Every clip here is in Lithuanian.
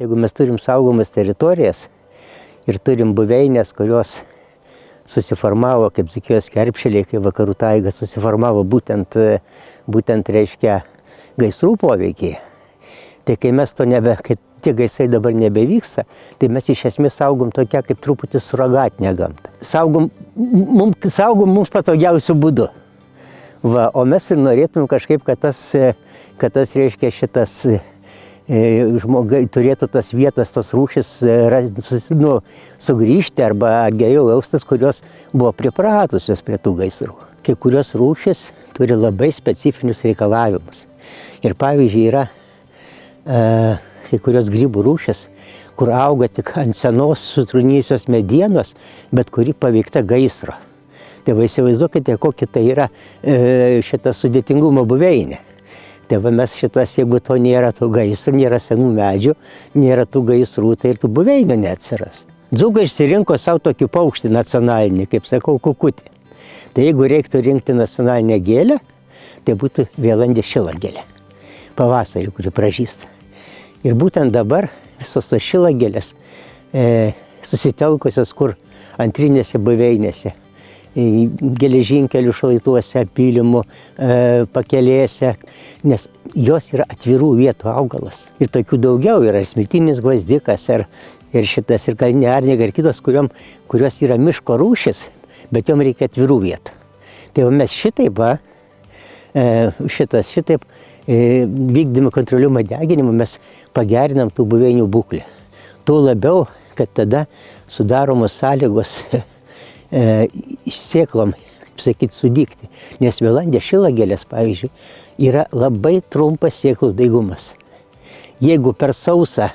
Jeigu mes turim saugomas teritorijas ir turim buveinės, kurios susiformavo kaip Dzūkijos kerpšeliai, kai vakarų taiga susiformavo būtent reiškia gaisrų poveikiai, tai kai mes to kai tie gaisrai dabar nebevyksta, tai mes iš esmės saugom tokią kaip truputį suragatinę gamtą. Saugom mums patogiausių būdų. Va, o mes ir norėtum kažkaip, kad tas reiškia šitas žmogai turėtų tas vietas, tos rūšis sugrįžti arba geriau jaustis, kurios buvo pripratusios prie tų gaisrų. Kai kurios rūšis turi labai specifinius reikalavimus. Ir pavyzdžiui yra kai kurios grybų rūšis, kur auga tik ant senos sutrūnijusios medienos, bet kuri paveikta gaisro. Tai va įsivaizduokite, kokia tai yra šita sudėtingumo buveinė. Tai va mes jeigu to nėra tų gaisrų, nėra senų medžių, nėra tų gaisrų, tai ir tų buveinių neatsiras. Dzūkai išsirinko savo tokį paukštį nacionalinį, kaip sakau, kukutį. Tai jeigu reiktų rinkti nacionalinę gėlę, tai būtų vėlandė šilagėlė. Pavasarį, kuri pražysta. Ir būtent dabar visos tos šilagėlės susitelkusios kur antrinėse buveinėse. Geležinkelių šlaituose, pylimų, pakelėse, nes jos yra atvirų vietų augalas. Ir tokių daugiau yra smiltinis gvazdikas ir šitas ir kalninė arniga ir kitos, kurios yra miško rūšis, bet jom reikia atvirų vietų. Tai mes šitaip vykdami kontroliuojamą deginimą mes pagerinam tų buveinių būklę. Tuo labiau, kad tada sudaromos sąlygos sėklom, kaip sakyti, sudygti. Nes vėlandė šilagėlės, pavyzdžiui, yra labai trumpas sėklų daigumas. Jeigu per sausą,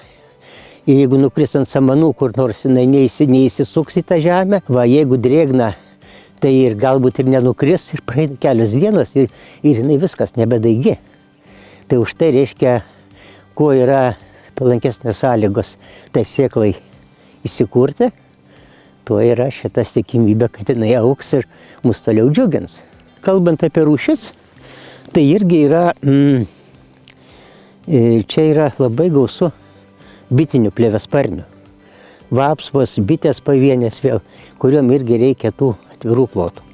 jeigu nukris ant samanų, kur nors jinai neįsisuks į tą žemę, va, jeigu drėgna, tai ir galbūt ir nenukris, ir praeina kelios dienos ir jinai viskas nebedaigi. Tai už tai reiškia, kuo yra palankesnės sąlygos tai sėklai įsikurti, tuo yra šita tikimybė, kad jinai augs ir mus toliau džiugins. Kalbant apie rūšis, tai irgi yra, čia yra labai gausu bitinių plėviasparnių. Vapsvos, bitės pavienės vėl, kuriuom irgi reikia tų atvirų plotų.